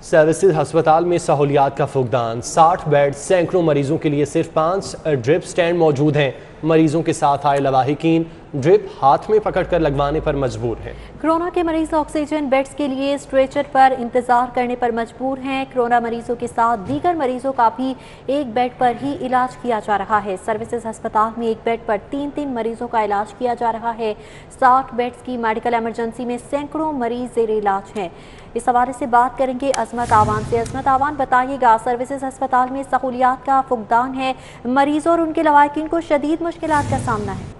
Services अस्पताल में सहूलियात का फुकदान, 60 बेड, सैकड़ों मरीजों के लिए सिर्फ 5 ड्रिप स्टैंड मौजूद हैं। मरीजों के साथ आए लवाहिकीन ड्रिप हाथ में पकड़कर लगवाने पर मजबूर हैं। कोरोना के मरीज ऑक्सीजन बेड्स के लिए स्ट्रेचर पर इंतजार करने पर मजबूर हैं। कोरोना मरीजों के साथ दीगर मरीजों का भी एक बेड पर ही इलाज किया जा रहा है। सर्विसेज अस्पताल में एक बेड पर 3-3 मरीजों का इलाज किया जा रहा है। 60 बेड्स की मेडिकल इमरजेंसी में सैकड़ों मरीज जेर इलाज हैं। इस हवाले से बात करेंगे अजमत आवान से। अजमत आवान, बताइएगा, सर्विसेज अस्पताल में सहूलियात का फुकदान है, मरीजों और उनके लवाहिकीन को शदीद मुश्किलात का सामना है।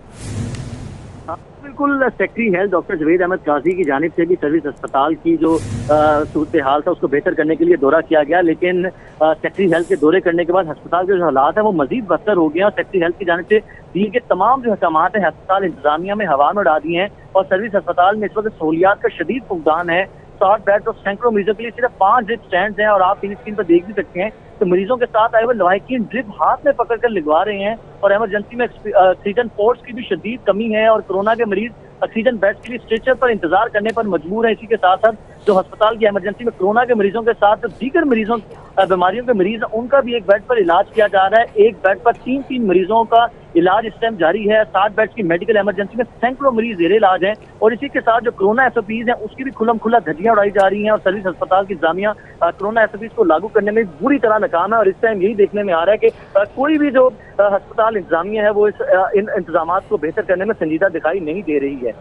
बिल्कुल, secretary health doctor Javed Ahmed Qazi की जानिब से भी सर्विस अस्पताल की जो सूरत हाल था उसको बेहतर करने के लिए दौरा किया गया, लेकिन सेक्रेटरी हेल्थ के दौरे करने के बाद अस्पताल के जो हालात है वो मजीद बदतर हो गए हैं। और सेक्रेटरी हेल्थ की जानिब से दिए गए तमाम जो अहकामात है अस्पताल इंतजामिया में हवा में उड़ा दिए हैं और सर्विस अस्पताल में इस वक्त सहूलियात का शदीद फुकदान है। 60 बेड और सैकड़ों मरीजों के लिए सिर्फ 5 ड्रिप स्टैंड हैं और आप टीवी स्क्रीन पर देख भी सकते हैं तो मरीजों के साथ आए हुए लवाहिकीन ड्रिप हाथ में पकड़कर लगवा रहे हैं। और इमरजेंसी में ऑक्सीजन पोर्ट्स की भी शदीद कमी है और कोरोना के मरीज ऑक्सीजन बेड के लिए स्ट्रेचर पर इंतजार करने पर मजबूर है। इसी के साथ साथ जो अस्पताल की इमरजेंसी में कोरोना के मरीजों के साथ दीगर मरीजों बीमारियों के मरीज उनका भी एक बेड पर इलाज किया जा रहा है। एक बेड पर 3-3 मरीजों का इलाज इस टाइम जारी है। 60 बेड की मेडिकल इमरजेंसी में सैकड़ों मरीज जेर इलाज हैं और इसी के साथ जो कोरोना SOPs हैं उसकी भी खुल्लम खुल्ला धज्जियां उड़ाई जा रही हैं। और सर्विस अस्पताल की इंतजामिया कोरोना SOPs को लागू करने में बुरी तरह नाकाम है और इस टाइम यही देखने में आ रहा है कि कोई भी जो अस्पताल इंतजामिया है वो इन इंतजाम को बेहतर करने में संजीदा दिखाई नहीं दे रही है।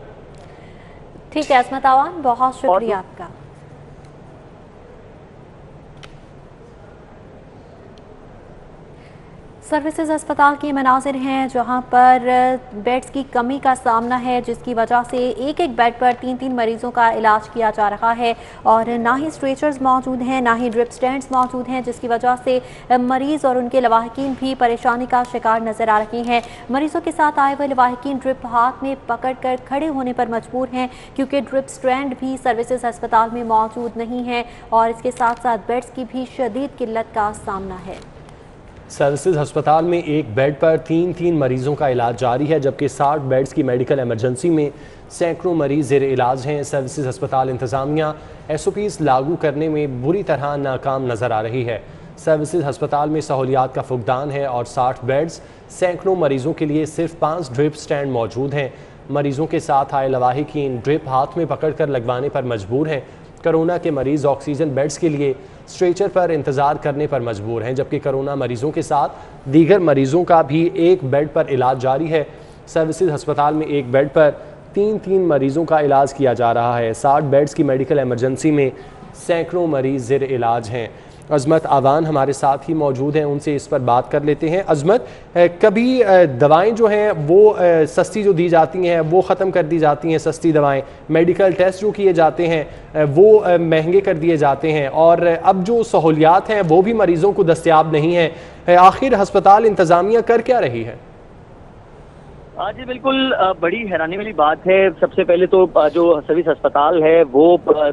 ठीक है अजमत आवान, बहुत शुक्रिया आपका। सर्विसेज अस्पताल के मनाजिर हैं जहां पर बेड्स की कमी का सामना है, जिसकी वजह से एक एक बेड पर 3-3 मरीजों का इलाज किया जा रहा है और ना ही स्ट्रेचर्स मौजूद हैं, ना ही ड्रिप स्टैंड्स मौजूद हैं, जिसकी वजह से मरीज़ और उनके लवाहिकीन भी परेशानी का शिकार नज़र आ रहे हैं। मरीजों के साथ आए हुए लवाहिकीन ड्रिप हाथ में पकड़कर खड़े होने पर मजबूर हैं क्योंकि ड्रिप स्टैंड भी सर्विसेज अस्पताल में मौजूद नहीं है और इसके साथ साथ बेड्स की भी शदीद किल्लत का सामना है। सर्विसेज अस्पताल में एक बेड पर 3-3 मरीजों का इलाज जारी है, जबकि 60 बेड्स की मेडिकल इमरजेंसी में सैकड़ों मरीज जेर इलाज हैं। सर्विसेज अस्पताल इंतजामिया SOPs लागू करने में बुरी तरह नाकाम नज़र आ रही है। सर्विसेज अस्पताल में सहूलियात का फुकदान है और 60 बेड्स, सैकड़ों मरीजों के लिए सिर्फ 5 ड्रिप स्टैंड मौजूद हैं। मरीजों के साथ आए लवाहिकीन ड्रिप हाथ में पकड़कर लगवाने पर मजबूर हैं। कोरोना के मरीज ऑक्सीजन बेड्स के लिए स्ट्रेचर पर इंतज़ार करने पर मजबूर हैं, जबकि कोरोना मरीजों के साथ दीगर मरीजों का भी एक बेड पर इलाज जारी है। सर्विसेज अस्पताल में एक बेड पर 3-3 मरीजों का इलाज किया जा रहा है। 60 बेड्स की मेडिकल इमरजेंसी में सैकड़ों मरीज जेर इलाज हैं। अजमत आवान हमारे साथ ही मौजूद हैं, उनसे इस पर बात कर लेते हैं। अजमत, कभी दवाएं जो हैं वो सस्ती जो दी जाती हैं वो ख़त्म कर दी जाती हैं, सस्ती दवाएं, मेडिकल टेस्ट जो किए जाते हैं वो महंगे कर दिए जाते हैं और अब जो सहूलियात हैं वो भी मरीज़ों को दस्तयाब नहीं है। आखिर अस्पताल इंतज़ामिया कर क्या रही है? जी बिल्कुल, बड़ी हैरानी वाली बात है। सबसे पहले तो जो सर्विस अस्पताल है वो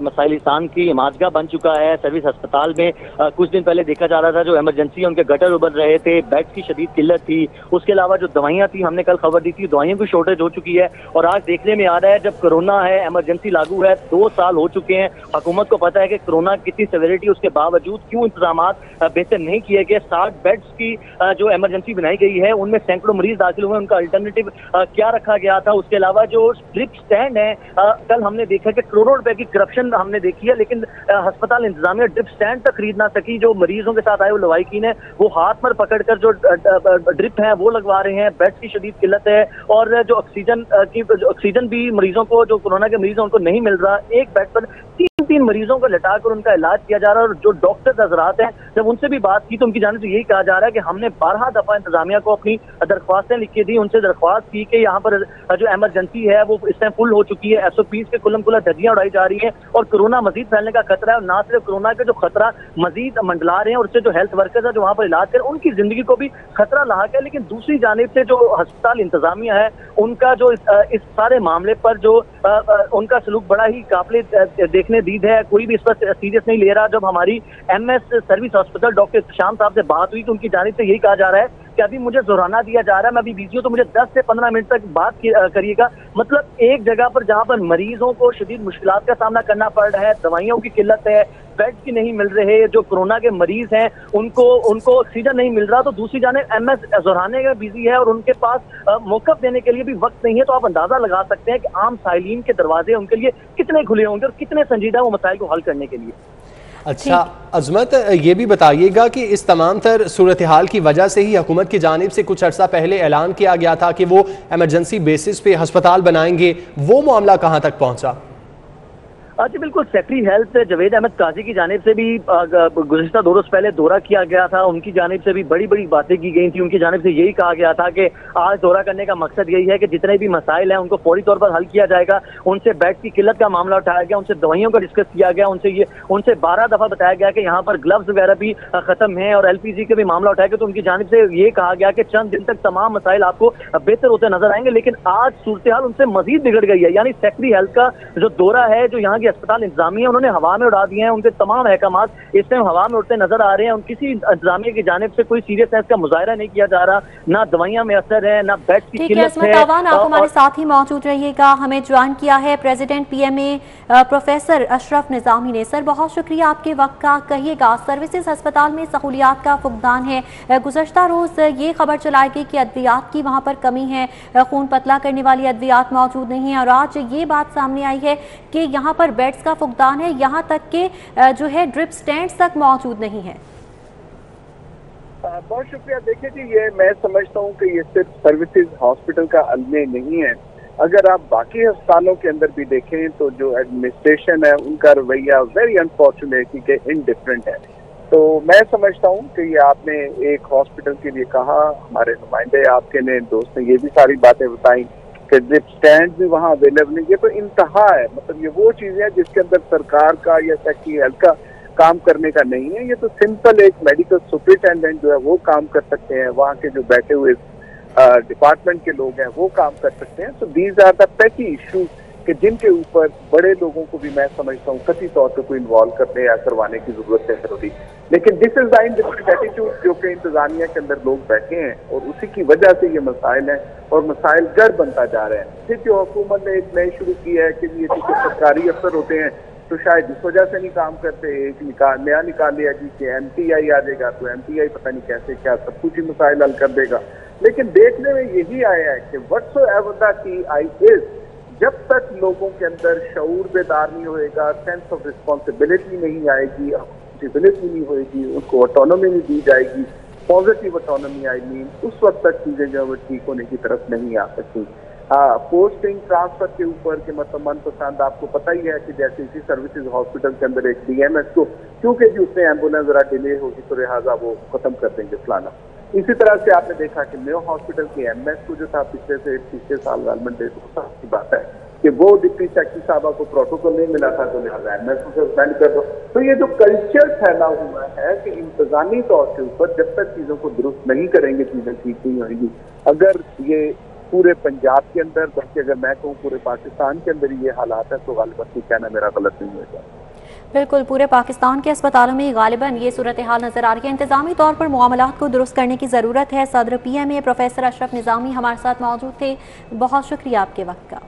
मसाइल-ए-इंसान की इमारतगाह बन चुका है। सर्विस अस्पताल में कुछ दिन पहले देखा जा रहा था जो इमरजेंसी है उनके गटर उबर रहे थे, बेड्स की शदीद किल्लत थी। उसके अलावा जो दवाइयाँ थी, हमने कल खबर दी थी, दवाइयों की शॉर्टेज हो चुकी है और आज देखने में आ रहा है जब कोरोना है, इमरजेंसी लागू है, 2 साल हो चुके हैं, हुकूमत को पता है कि कोरोना कितनी सेवेरिटी, उसके बावजूद क्यों इंतजाम बेहतर नहीं किए गए। 60 बेड्स की जो इमरजेंसी बनाई गई है उनमें सैकड़ों मरीज दाखिल हुए, उनका अल्टरनेटिव क्या रखा गया था। उसके अलावा जो ड्रिप स्टैंड है, कल हमने देखा कि करोड़ों रुपए की करप्शन हमने देखी है, लेकिन अस्पताल इंतजामिया ड्रिप स्टैंड तक खरीद ना सकी। जो मरीजों के साथ आए वो लवाहिकीन है वो हाथ पर पकड़कर जो ड्रिप है वो लगवा रहे हैं। बेड्स की शदीद किल्लत है और जो ऑक्सीजन भी मरीजों को, जो कोरोना के मरीज हैं उनको नहीं मिल रहा। एक बेड पर 3-3 मरीजों को लटाकर उनका इलाज किया जा रहा है और जो डॉक्टर हजरात हैं जब उनसे भी बात की तो उनकी जानिब से यही कहा जा रहा है कि हमने 12 दफा इंतजामिया को अपनी दरख्वास्तें लिख के दी, उनसे दरख्वास्त की कि यहाँ पर जो इमरजेंसी है वो इस टाइम फुल हो चुकी है, SOPs के कुल्लम कुल्ला धज्जियां उड़ाई जा रही हैं और कोरोना मजीद फैलने का खतरा है। और ना सिर्फ कोरोना के जो खतरा मजीद मंडला रहे हैं और उससे जो हेल्थ वर्कर्स है जो वहाँ पर इलाज कर उनकी जिंदगी को भी खतरा लाक है, लेकिन दूसरी जानिब से जो अस्पताल इंतजामिया है उनका जो इस सारे मामले पर जो उनका सलूक बड़ा ही काबिल देखने दीद है। कोई भी इस पर सीरियस नहीं ले रहा। जब हमारी MS सर्विस हॉस्पिटल डॉक्टर शाम साहब से बात हुई तो उनकी जानिब से यही कहा जा रहा है कि अभी मुझे दोहराना दिया जा रहा है, मैं अभी बिजी हूँ, तो मुझे 10 से 15 मिनट तक बात करिएगा। मतलब एक जगह पर जहाँ पर मरीजों को शदीद मुश्किलात का सामना करना पड़ रहा है, दवाइयों की किल्लत है, बेड्स की नहीं मिल रहे, जो कोरोना के मरीज हैं उनको ऑक्सीजन नहीं मिल रहा, तो दूसरी जानिब एमएस दोहराने में बिजी है और उनके पास मौकफ देने के लिए भी वक्त नहीं है। तो आप अंदाजा लगा सकते हैं कि आम साइलिन के दरवाजे उनके लिए कितने खुले होंगे और कितने संजीदा वो मसाइल को हल करने के लिए। अच्छा अजमत, ये भी बताइएगा कि इस तमाम तर सूरत हाल की वजह से ही हुकूमत की जानिब से कुछ अर्सा पहले ऐलान किया गया था कि वो एमरजेंसी बेसिस पे अस्पताल बनाएंगे, वो मामला कहाँ तक पहुँचा? जी बिल्कुल, सेक्रेटरी हेल्थ जवेद अहमद काजी की जानिब से भी गुज़िश्ता 2 रोज पहले दौरा किया गया था। उनकी जानिब से भी बड़ी बड़ी बातें की गई थी। उनकी जानिब से यही कहा गया था कि आज दौरा करने का मकसद यही है कि जितने भी मसाइल हैं उनको फौरी तौर पर हल किया जाएगा। उनसे बेड की किल्लत का मामला उठाया गया, उनसे दवाइयों का डिस्कस किया गया, उनसे 12 दफा बताया गया कि यहाँ पर ग्लव्स वगैरह भी खत्म है और LPG का भी मामला उठाया गया। तो उनकी जानिब से ये कहा गया कि चंद दिन तक तमाम मसाइल आपको बेहतर होते नजर आएंगे, लेकिन आज सूरत हाल उनसे मजीद बिगड़ गई है। यानी सेक्रेटरी हेल्थ का जो दौरा है, जो यहाँ की अस्पताल इंतजामिया उन्होंने हवा में उड़ा दिए हैं, उनके तमाम अहकामात इस टाइम हवा में उड़ते नजर आ रहे हैं। उन किसी इंतजामिया की जानिब से कोई सीरियसनेस का मुजाहरा नहीं किया जा रहा, ना दवाइयां में असर है, ना बेड की किल्लत है। आप हमारे साथ ही मौजूद रहिएगा। हमें ज्वाइन किया है president PMA professor Ashraf Nizami ने। सर बहुत शुक्रिया आपके वक्त का। कहिएगा, सर्विसेज अस्पताल में सहूलियात का फुकदान है। गुज़श्ता रोज ये खबर चलाई गई कि अद्वियात की वहाँ पर कमी है, खून पतला करने वाली अद्वियात मौजूद नहीं है, और आज ये बात सामने आई है कि यहाँ पर बेड्स का फुकदान है, यहाँ तक के जो है ड्रिप स्टैंड्स तक मौजूद नहीं है। बहुत शुक्रिया। देखिए जी, ये मैं समझता हूँ कि ये सिर्फ सर्विसेज हॉस्पिटल का अलमे नहीं है। अगर आप बाकी अस्पतालों के अंदर भी देखें तो जो एडमिनिस्ट्रेशन है उनका रवैया वेरी अनफॉर्चुनेटली के इनडिफरेंट है। तो मैं समझता हूँ कि ये आपने एक हॉस्पिटल के लिए कहा, हमारे नुमाइंदे आपके ने दोस्त ने ये भी सारी बातें बताई कि ड्रिप स्टैंड भी वहाँ अवेलेबल नहीं है, तो इंतहा है। मतलब ये वो चीजें हैं जिसके अंदर सरकार का या सेक्रेटरी हेल्थ का काम करने का नहीं है। ये तो सिंपल एक मेडिकल सुपरिटेंडेंट जो है वो काम कर सकते हैं, वहाँ के जो बैठे हुए डिपार्टमेंट के लोग हैं वो काम कर सकते हैं। सो दीज आर द पेटी इश्यूज कि जिनके ऊपर बड़े लोगों को भी मैं समझता हूँ कथित तौर पर कोई इन्वॉल्व करने या करवाने की जरूरत है जरूरी। लेकिन this is the indifferent attitude जो कि इंतजामिया के अंदर लोग बैठे हैं और उसी की वजह से ये मसाइल हैं और मसाइल जड़ बनता जा रहे हैं। फिर जो हुकूमत ने एक नई शुरू की है कि ये जो सरकारी अफसर होते हैं तो शायद इस वजह से नहीं काम करते, एक नया निकाल लिया जी कि MPI आ जाएगा तो MPI पता नहीं कैसे क्या सब कुछ ही मसाइल हल कर देगा। लेकिन देखने में यही आया है कि व्हाट्सोएवर द TI इज, जब तक लोगों के अंदर शऊर बेदार नहीं होएगा, सेंस ऑफ रिस्पॉन्सिबिलिटी नहीं आएगी, अकाउंटेबिलिटी नहीं होएगी, उनको ऑटोनॉमी नहीं दी जाएगी, पॉजिटिव ऑटोनॉमी आई मीन, उस वक्त तक चीजें जो है ठीक होने की तरफ नहीं आ सकती। पोस्टिंग ट्रांसफर के ऊपर के मतलब मनपसंद आपको पता ही है कि जैसे इसी सर्विसेज हॉस्पिटल के अंदर एक DMS को क्योंकि जी उसमें एम्बुलेंस जरा डिले होगी तो लिहाजा वो खत्म कर देंगे फलाना। इसी तरह से आपने देखा कि मेयो हॉस्पिटल के MS को जो था पिछले साल गवर्नमेंट दे की बात है कि वो डिप्टी सेक्रेटरी साहबा को प्रोटोकॉल नहीं मिला था तो लिहाजा MS को सस्पेंड कर दो। तो ये जो कल्चर फैला हुआ है कि इंतजामी तौर के ऊपर जब तक चीजों को दुरुस्त नहीं करेंगे चीजें ठीक नहीं होंगी। अगर ये पूरे पंजाब के अंदर, बल्कि अगर मैं कहूँ पूरे पाकिस्तान के अंदर ये हालात है तो गालिबन कहना मेरा गलत नहीं होगा। बिल्कुल, पूरे पाकिस्तान के अस्पतालों में गालिबन ये सूरत हाल नजर आ रही है। इंतजामी तौर पर मामलात को दुरुस्त करने की ज़रूरत है। सदर PMA प्रोफेसर अशरफ निजामी हमारे साथ मौजूद थे। बहुत शुक्रिया आपके वक्त का।